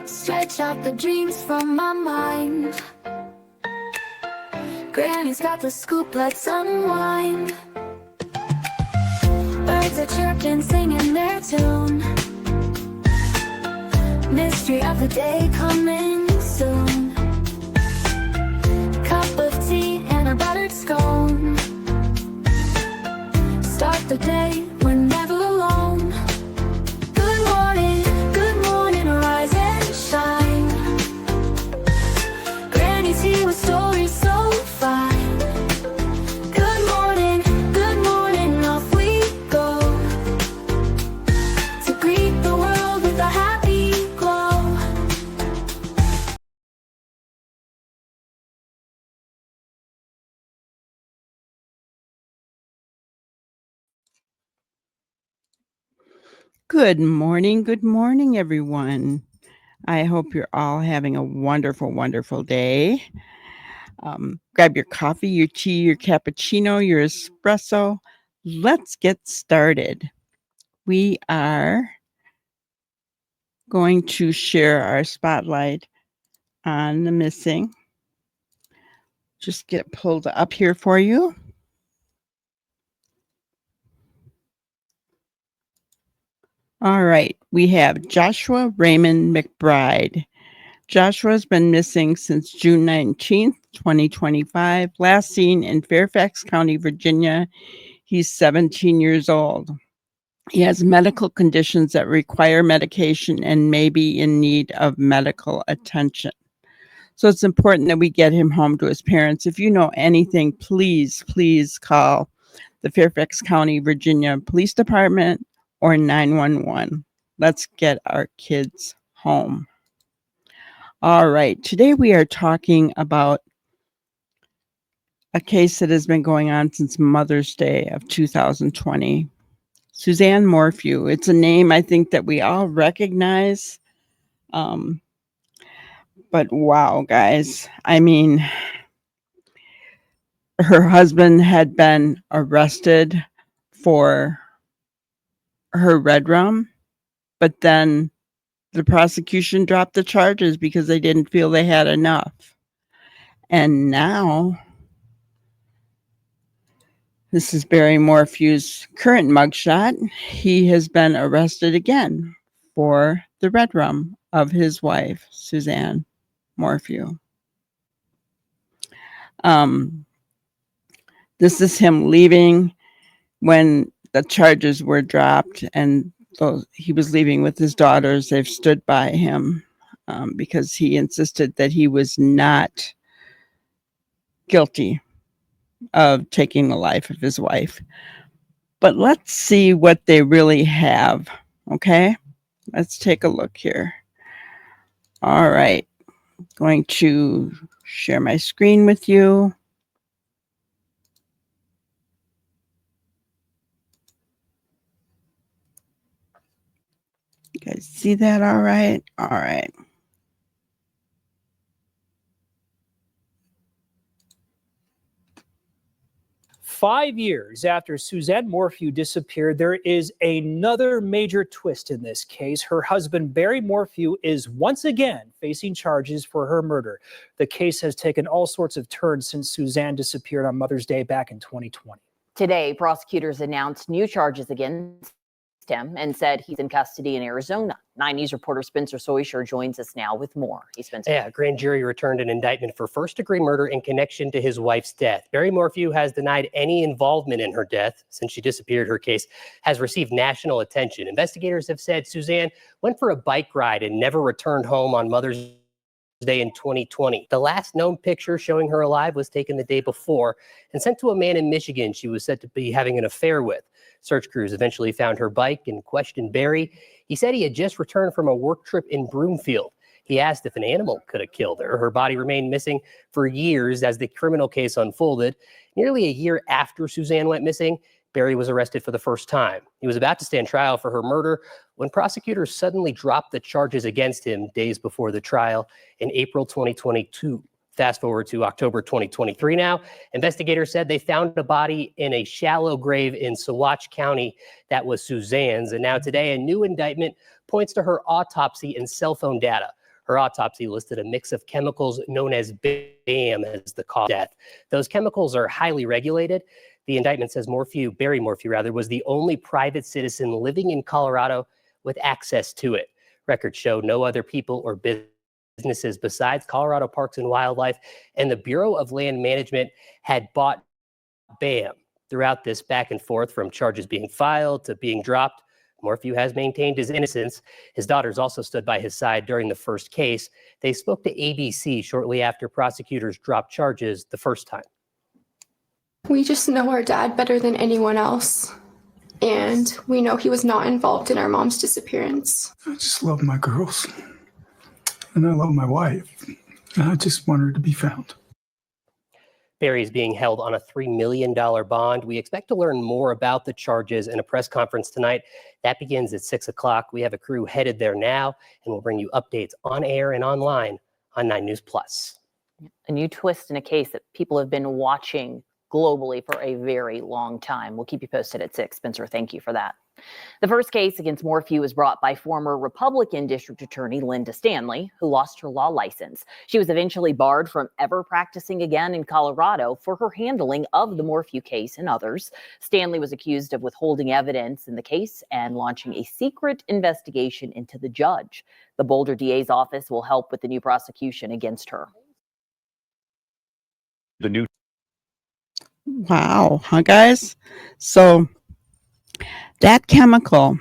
Stretch out the dreams from my mind. Granny's got the scoop, let's unwind. Birds are chirping, singing their tune. Mystery of the day coming soon. Cup of tea and a buttered scone. Start the day, we're never alone. Good morning, rise and shine. Granny's here with stories so fine. Good morning, off we go. To greet the world with a happy glow. Good morning, everyone. I hope you're all having a wonderful, wonderful day. Grab your coffee, your tea, your cappuccino, your espresso. Let's get started. We are going to share our spotlight on the missing. Just get pulled up here for you. All right, we have Joshua Raymond McBride. Joshua's been missing since June 19th, 2025, last seen in Fairfax County, Virginia. He's 17 years old. He has medical conditions that require medication and may be in need of medical attention. So it's important that we get him home to his parents. If you know anything, please call the Fairfax County, Virginia Police Department or 911. Let's get our kids home. All right, today we are talking about a case that has been going on since Mother's Day of 2020. Suzanne Morphew. It's a name I think that we all recognize. But wow, guys. I mean, her husband had been arrested for her red rum, but then the prosecution dropped the charges because they didn't feel they had enough. And now, this is Barry Morphew's current mugshot. He has been arrested again for the red rum of his wife, Suzanne Morphew. This is him leaving when the charges were dropped, and he was leaving with his daughters. They've stood by him because he insisted that he was not guilty of taking the life of his wife. But let's see what they really have, okay? Let's take a look here. All right, going to share my screen with you. You guys see that all right? All right. Five years after Suzanne Morphew disappeared, there is another major twist in this case. Her husband, Barry Morphew, is once again facing charges for her murder. The case has taken all sorts of turns since Suzanne disappeared on Mother's Day back in 2020. Today, prosecutors announced new charges against him and said he's in custody in Arizona. 9 News reporter Spencer Soysher joins us now with more. Hey, Spencer. Yeah, grand jury returned an indictment for first-degree murder in connection to his wife's death. Barry Morphew has denied any involvement in her death. Since she disappeared, her case has received national attention. Investigators have said Suzanne went for a bike ride and never returned home on Mother's Day in 2020. The last known picture showing her alive was taken the day before and sent to a man in Michigan she was said to be having an affair with. Search crews eventually found her bike and questioned Barry. He said he had just returned from a work trip in Broomfield. He asked if an animal could have killed her. Her body remained missing for years as the criminal case unfolded. Nearly a year after Suzanne went missing, Barry was arrested for the first time. He was about to stand trial for her murder when prosecutors suddenly dropped the charges against him days before the trial in April 2022. Fast forward to October 2023 now. Investigators said they found a body in a shallow grave in Saguache County that was Suzanne's. And now today, a new indictment points to her autopsy and cell phone data. Her autopsy listed a mix of chemicals known as BAM as the cause of death. Those chemicals are highly regulated. The indictment says Barry Morphew was the only private citizen living in Colorado with access to it. Records show no other people or businesses besides Colorado Parks and Wildlife and the Bureau of Land Management had bought BAM. Throughout this back and forth, from charges being filed to being dropped, Morphew has maintained his innocence. His daughters also stood by his side during the first case. They spoke to ABC shortly after prosecutors dropped charges the first time. We just know our dad better than anyone else, and we know he was not involved in our mom's disappearance. I just love my girls, and I love my wife, and I just want her to be found. Barry is being held on a $3 million bond. We expect to learn more about the charges in a press conference tonight. That begins at 6 o'clock. We have a crew headed there now, and we'll bring you updates on air and online on 9 News Plus. A new twist in a case that people have been watching globally for a very long time. We'll keep you posted at 6. Spencer, thank you for that. The first case against Morphew was brought by former Republican District Attorney Linda Stanley, who lost her law license. She was eventually barred from ever practicing again in Colorado for her handling of the Morphew case and others. Stanley was accused of withholding evidence in the case and launching a secret investigation into the judge. The Boulder DA's office will help with the new prosecution against her. Wow, huh, guys? So that chemical,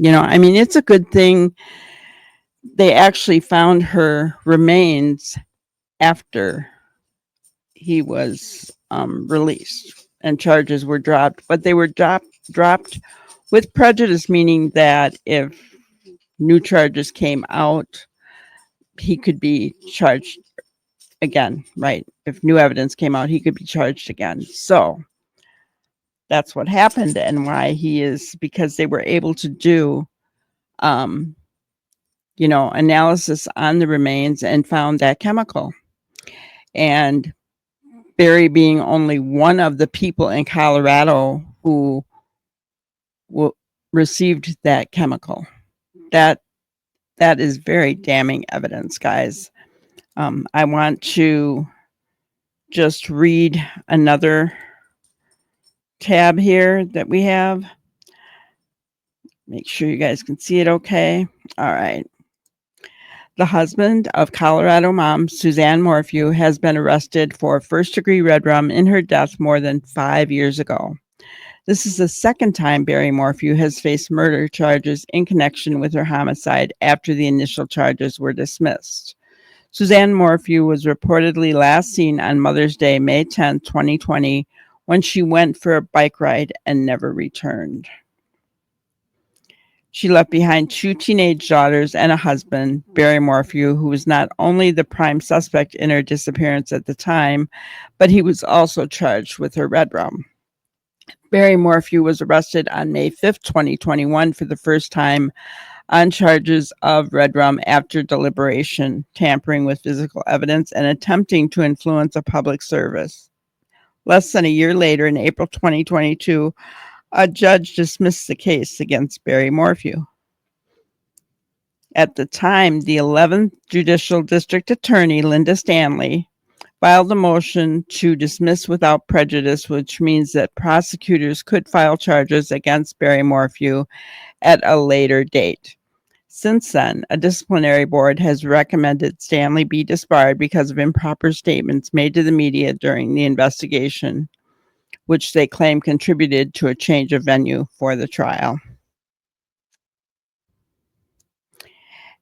I mean, it's a good thing they actually found her remains after he was released and charges were dropped, but they were dropped with prejudice, meaning that if new charges came out, he could be charged again, right? If new evidence came out, he could be charged again. So that's what happened, and why he is, because they were able to do, analysis on the remains and found that chemical. And Barry being only one of the people in Colorado who received that chemical, that is very damning evidence, guys. I want to just read another tab here that we have. Make sure you guys can see it okay. All right. The husband of Colorado mom Suzanne Morphew has been arrested for first-degree red rum in her death more than 5 years ago. This is the second time Barry Morphew has faced murder charges in connection with her homicide after the initial charges were dismissed. Suzanne Morphew was reportedly last seen on Mother's Day, May 10, 2020, when she went for a bike ride and never returned. She left behind 2 teenage daughters and a husband, Barry Morphew, who was not only the prime suspect in her disappearance at the time, but he was also charged with her red rum. Barry Morphew was arrested on May 5, 2021 for the first time on charges of red rum after deliberation, tampering with physical evidence, and attempting to influence a public service. Less than a year later, in April 2022, a judge dismissed the case against Barry Morphew. At the time, the 11th Judicial District Attorney, Linda Stanley, filed a motion to dismiss without prejudice, which means that prosecutors could file charges against Barry Morphew at a later date. Since then, a disciplinary board has recommended Stanley be disbarred because of improper statements made to the media during the investigation, which they claim contributed to a change of venue for the trial.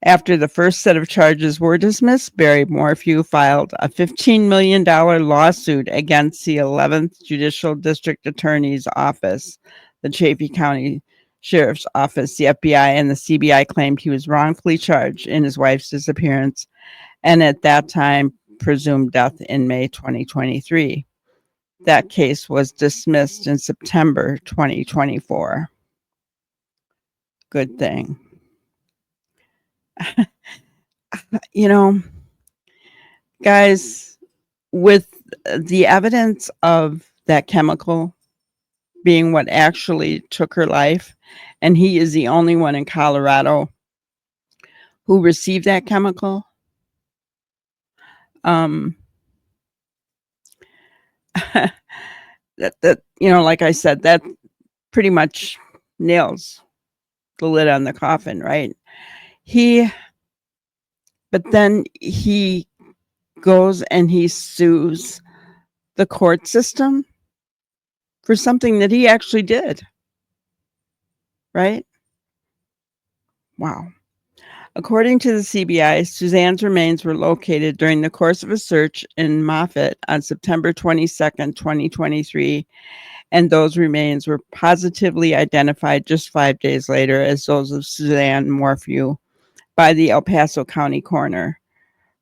After the first set of charges were dismissed, Barry Morphew filed a $15 million lawsuit against the 11th Judicial District Attorney's Office, the Chaffee County Sheriff's Office, the FBI, and the CBI claimed he was wrongfully charged in his wife's disappearance, and at that time, presumed death in May 2023. That case was dismissed in September 2024. Good thing. Guys, with the evidence of that chemical being what actually took her life, and he is the only one in Colorado who received that chemical. That like I said, that pretty much nails the lid on the coffin, right? But then he goes and he sues the court system for something that he actually did, right? Wow. According to the CBI, Suzanne's remains were located during the course of a search in Moffat on September 22nd, 2023, and those remains were positively identified just 5 days later as those of Suzanne Morphew by the El Paso County coroner.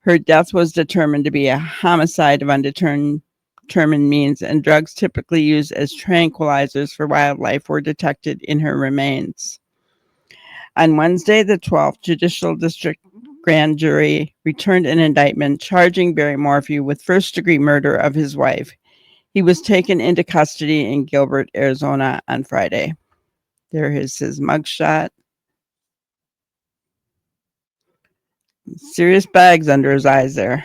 Her death was determined to be a homicide of undetermined means, and drugs typically used as tranquilizers for wildlife were detected in her remains. On Wednesday, the 12th Judicial District Grand Jury returned an indictment charging Barry Morphew with first-degree murder of his wife. He was taken into custody in Gilbert, Arizona on Friday. There is his mugshot. Serious bags under his eyes there.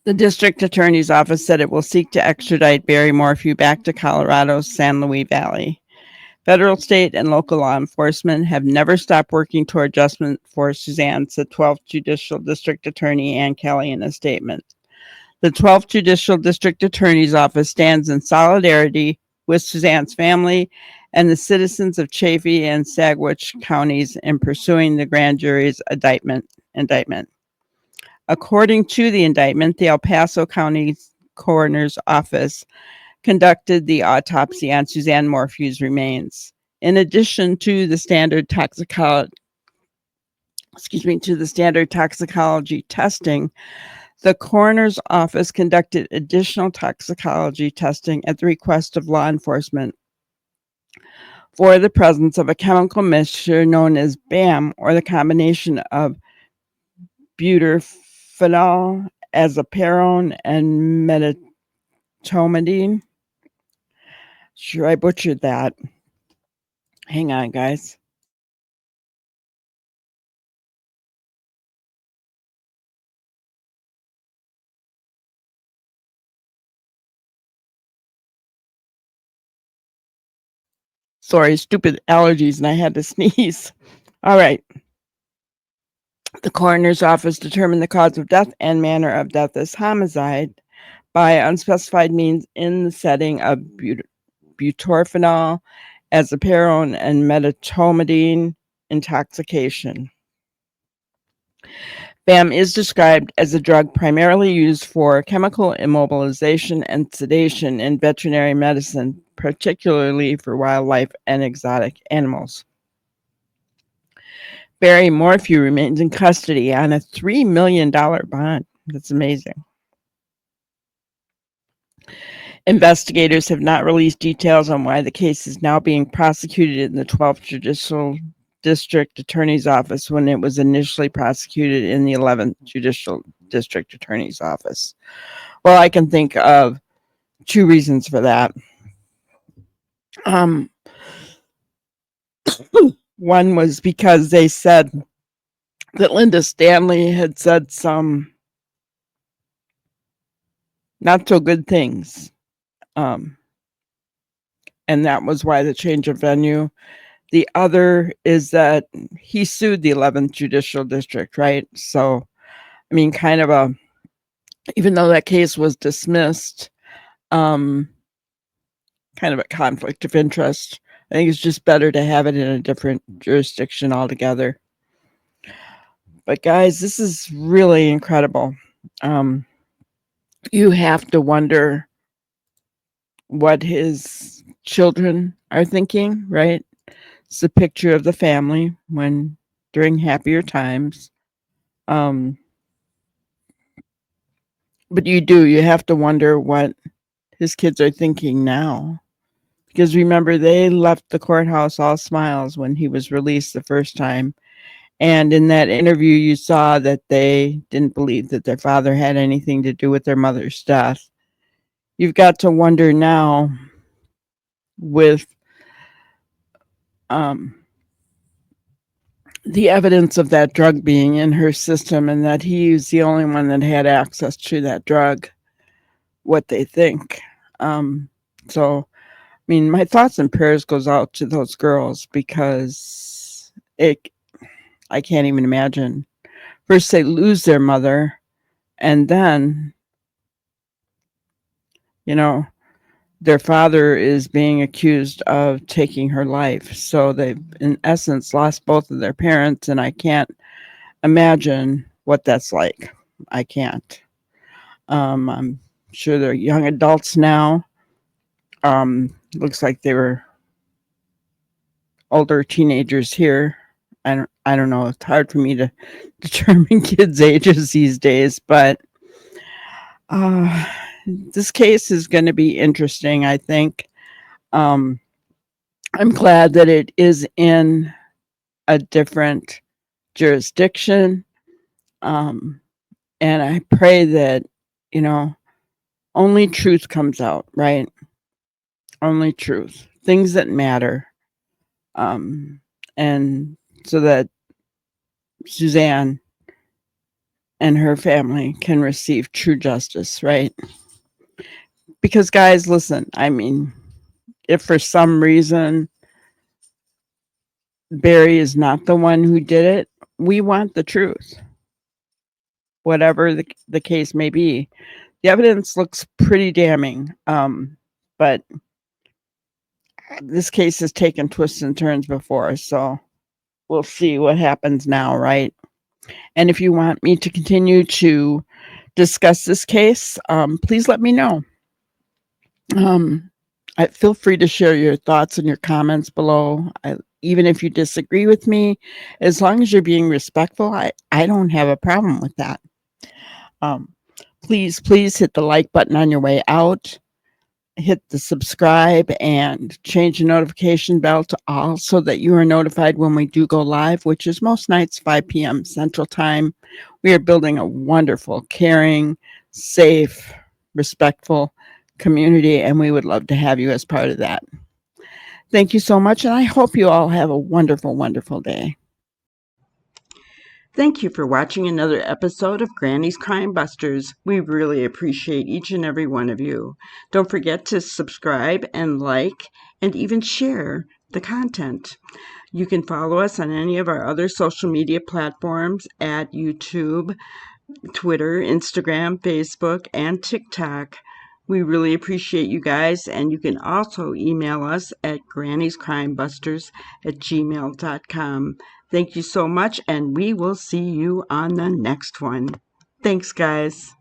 The district attorney's office said it will seek to extradite Barry Morphew back to Colorado's San Luis Valley. Federal, state, and local law enforcement have never stopped working toward justice for Suzanne, said 12th Judicial District Attorney Ann Kelly in a statement. The 12th Judicial District Attorney's Office stands in solidarity with Suzanne's family and the citizens of Chaffee and Saguache counties in pursuing the grand jury's indictment. According to the indictment, the El Paso County Coroner's Office conducted the autopsy on Suzanne Morphew's remains. In addition to the standard toxicology testing, the coroner's office conducted additional toxicology testing at the request of law enforcement for the presence of a chemical mixture known as BAM, or the combination of butyrophenol, azaparone, and medetomidine. Sure, I butchered that. Hang on, guys. Sorry, stupid allergies, and I had to sneeze. All right. The coroner's office determined the cause of death and manner of death as homicide by unspecified means in the setting of butyrophenol, azaparone, and medetomidine intoxication. BAM is described as a drug primarily used for chemical immobilization and sedation in veterinary medicine, particularly for wildlife and exotic animals. Barry Morphew remains in custody on a $3 million bond. That's amazing. Investigators have not released details on why the case is now being prosecuted in the 12th Judicial District Attorney's Office when it was initially prosecuted in the 11th Judicial District Attorney's Office. Well, I can think of two reasons for that. One was because they said that Linda Stanley had said some not so good things. And that was why the change of venue. The other is that he sued the 11th Judicial District, right? So, I mean, kind of even though that case was dismissed, kind of a conflict of interest. I think it's just better to have it in a different jurisdiction altogether. But guys, this is really incredible. You have to wonder what his children are thinking, right? It's a picture of the family when during happier times. But you have to wonder what his kids are thinking now. Because remember, they left the courthouse all smiles when he was released the first time. And in that interview, you saw that they didn't believe that their father had anything to do with their mother's death. You've got to wonder now with the evidence of that drug being in her system and that he's the only one that had access to that drug, what they think. So, I mean, my thoughts and prayers goes out to those girls because I can't even imagine. First they lose their mother, and then, their father is being accused of taking her life. So they've, in essence, lost both of their parents, and I can't imagine what that's like. I can't. I'm sure they're young adults now. Looks like they were older teenagers here. I don't know. It's hard for me to determine kids' ages these days, but this case is going to be interesting, I think. I'm glad that it is in a different jurisdiction. And I pray that, only truth comes out, right? Only truth, things that matter. And so that Suzanne and her family can receive true justice, right? Because guys, listen, I mean, if for some reason Barry is not the one who did it, we want the truth. Whatever the case may be. The evidence looks pretty damning. But this case has taken twists and turns before, so we'll see what happens now, right? And if you want me to continue to discuss this case, please let me know. Feel free to share your thoughts and your comments below. Even if you disagree with me, as long as you're being respectful, I don't have a problem with that. Please hit the like button on your way out. Hit the subscribe and change the notification bell to all so that you are notified when we do go live, which is most nights 5 p.m. Central Time. We are building a wonderful, caring, safe, respectful community, and we would love to have you as part of that. Thank you so much, and I hope you all have a wonderful, wonderful day. Thank you for watching another episode of Granny's Crime Busters. We really appreciate each and every one of you. Don't forget to subscribe and like and even share the content. You can follow us on any of our other social media platforms at YouTube, Twitter, Instagram, Facebook, and TikTok. We really appreciate you guys, and you can also email us at grannyscrimebusters@gmail.com. Thank you so much, and we will see you on the next one. Thanks, guys.